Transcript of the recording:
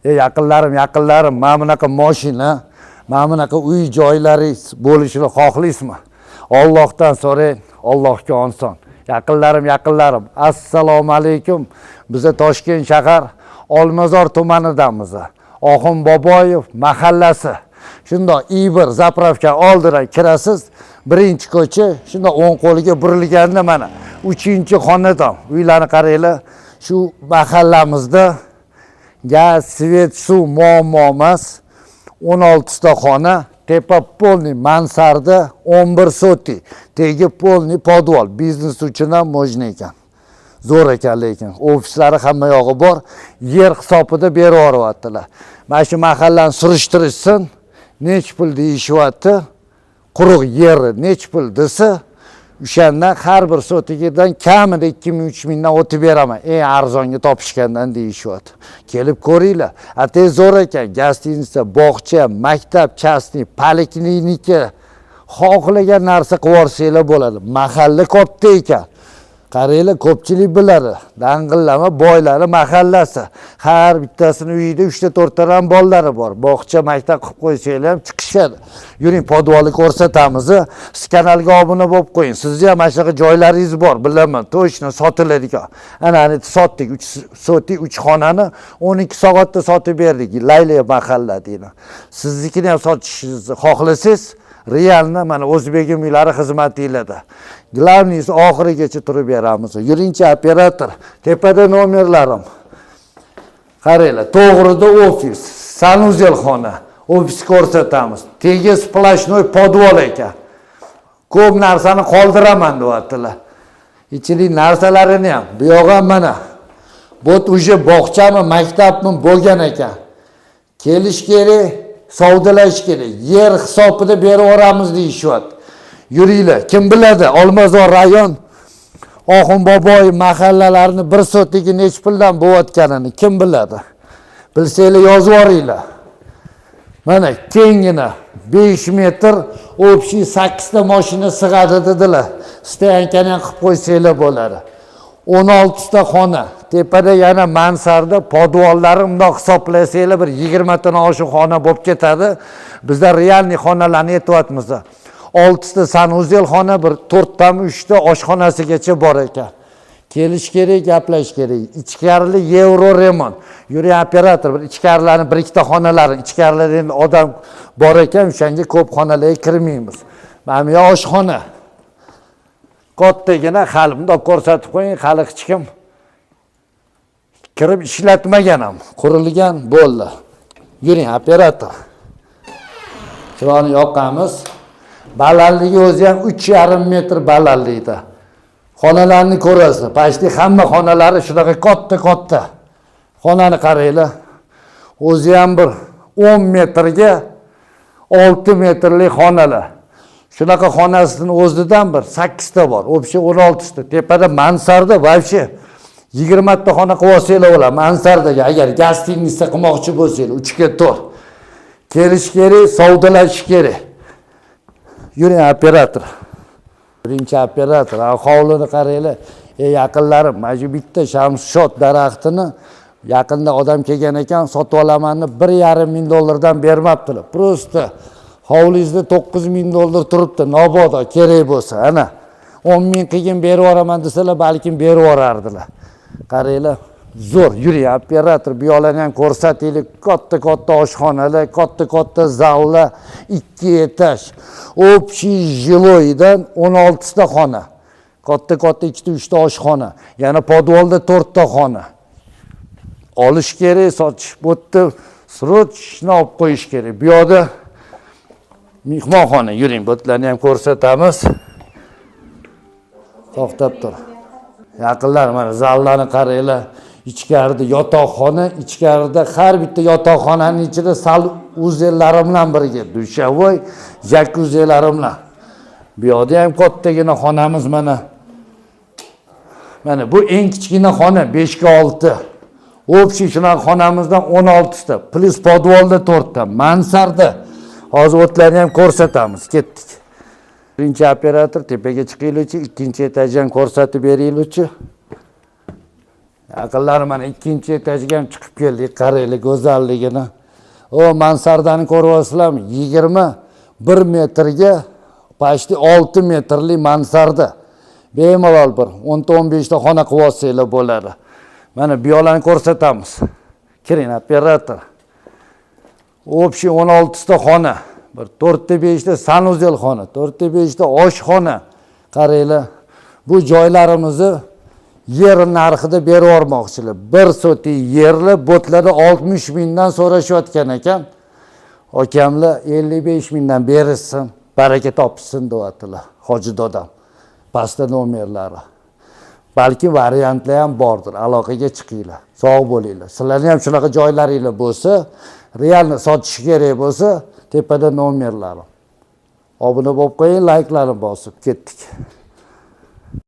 Yaqinlarim, mana bunaqa mashina, mana bunaqa uy joylaringiz bo'lishini xohlaysizmi? Allohdan so'rang, Allohga oson. Yaqinlarim, assalomu alaykum. Biz Toshkent shahar Olmazor tumanidamiz. Oxun Boboyev mahallasi. Shunda I1 zapravka oldidan kirasiz. Birinchi ko'cha, shunda o'ng qo'liga burilganda mana 3-xonadon. Uylarni qaranglar. Shu mahallamizda gaz, svet, suv muammo emas. 16 ta xona, tepa polniy mansarda 11 soti, tegi polniy podval, biznes uchun ham можно ekan. Zo'r ekan lekin ofislari hamma yog'i bor, yer hisobida berib yuboryaptilar. Mana shu mahallani surishtirishsin, nech pul deyishyapti, quruq yer nech pul desa, o'shandan har bir sotigidan kamida 2000-3000 dan o'tib beraman. Eng arzonga topishgandan deyishyapti. Kelib ko'ringlar. Atay zo'r ekan. Gostinitsa, bog'cha, maktab, chastniy, poliklinika, xohlagan narsa qilib yuborsanglar bo'ladi. Mahalla katta ekan. Qaranglar, ko'pchilik biladi. Dang'illama boylari mahallasi. Har bittasini uyida 3 ta 4 ta ham bolalari bor. Bog'cha, maktab qilib qo'ysanglar ham chiqishadi. Yuring, podvalni ko'rsatamiz. Siz kanalga obuna bo'lib qo'ying. Sizga ham mana shunaqa joylaringiz bor, bilaman. To'shni sotiladigan. Ana sotdik 3 soti 3 xonani 12 soatda sotib berdik. Layla mahalla deydi. Siznikini ham sotishingizni xohlasangiz, realni mana O'zbegim uylari xizmatinglarda. Glavniysi oxirigacha turib beramiz. Yuringchi operator, tepada nomerlarim. Qaranglar, to'g'rida ofis, sanuzel xona, ofis ko'rsatamiz. Tegi splashnoy podval ekan. Ko'p narsani qoldiraman deyaptilar. Ichidagi narsalarini ham bu yo'g'a mana. Bu uje bog'chami, maktabmi bo'lgan ekan. Kelish kerak, savdolash kerak. Yer hisobida berib yuboramiz deyishyapti. Yuringlar, kim biladi, Olmazor rayon Oxun Boboyev mahallalarini bir sotiga nech puldan bo'layotganini kim biladi? Bilsanglar yozib yuboringlar. Mana kengina 5 metr, общий 8 ta mashina sig'adi dedilar. Stoyankani ham qilib qo'ysanglar bo'ladi. 16 ta xona, tepada yana mansarda podvallari bundoq hisoblasanglar bir 20 tadan oshiq xona bo'lib ketadi. Bizda realniy xonalarni aytyapmiz. 6 ta sanuzel xona, bir 4 tami 3 ta oshxonasigacha bor ekan. Kelish kerak, gaplash kerak. Ichkarili yevro remont. Yuring operator, bir ichkarilarni 1-2 ta xonalari, ichkarilarda endi odam bor ekan, o'shanga ko'p xonalarga kirmaymiz. Mana bu oshxona. Kattagina hali bundoq ko'rsatib qo'ying, hali hech kim kirib ishlatmagan ham, qurilgan bo'ldi. Yuring operator. Chiroyli yoqamiz. Balandligi o'zi ham 3,5 metr balandlikda. Xonalarni ko'rasiz. Pashti hamma xonalari shunaqa katta. Xonani qaranglar. O'zi ham bir 10 metrga 6 metrlik xonalar. Shunaqa xonasining o'zidan bir 8 ta bor. O'bshi 16 ta. Tepada mansarda vobshe 20 ta xona qilib olsanglar bo'ladi. Mansardaga agar gostinitsa qilmoqchi bo'lsanglar 3 ga 4. Kelish kerak, savdolash kerak. Yuring operator. Birinchi operator, hovlini qaranglar. Yaqinlarim, mana shu bitta shamshot daraxtini yaqinda odam kelgan ekan, sotib olaman deb $1,5 ming bermabdilar. Prosta hovlingizda $9,000 turibdi, nobodo kerak bo'lsa, ana 10 ming qilgin berib yuboraman desalar, balkim berib yuborardilar. Qaranglar, zo'r. Yuring operator, bu yo'lani ham ko'rsataylik. Katta oshxonalar, katta zallar, 2 etaj. Общий жилойdan 16 ta xona. Katta 2-3 ta oshxona. Yana podvalda 4 ta xona. Olish kerak, sotish bo'tdi, srochno olib qo'yish kerak. Bu yoqda mehmonxona. Yuring, botlarni ham ko'rsatamiz. To'xtab tur. Yaqinlar, mana zallarni qaranglar. Ichkarida yotoqxona, ichkarida har bitta yotoqxonaning ichida sal uzellari bilan birga dushovoy, jakuzelari bilan. Bu yoqda ham kattagina xonamiz mana. Mana bu eng kichkina xona 5 ga 6. Общий shunaqa xonamizdan 16 ta, plus podvalda 4 ta, mansarda. Hozir o'tlarni ham ko'rsatamiz. Ketdik. Birinchi operator tepaga chiqinglar-chi, ikkinchi etajdan ko'rsatib beringlar-chi. Yaqinlarim mana ikkinchi etajga ham chiqib keldik. Qaranglar go'zalligini. O mansardani ko'ryapsizlarmi? 21 metrga почти 6 metrli mansarda. Bemalol bir 10-15 ta xona qilib olsanglar bo'ladi. Mana bu yoqlarni ko'rsatamiz. Kiring operator. Общий 16 ta xona. Bir 4 ta 5 ta sanuzel xona, 4 ta 5 ta oshxona. Qaranglar. Bu joylarimizni yer narxida berib yormoqchilar. 1 soti yerli botlarda 60 mingdan so'rashayotgan ekan. Akamlar 55 mingdan berishsin, baraka topsin deyaptilar. Hoji dodam. Pastda nomerlari. Balki variantlar ham bordir. Aloqaga chiqinglar. Sog' bo'linglar. Sizlarning ham shunaqa joylaringiz bo'lsa, realni sotish kerak bo'lsa, tepada nomerlari. Obuna bo'lib qo'ying, layklarni bosib ketdik.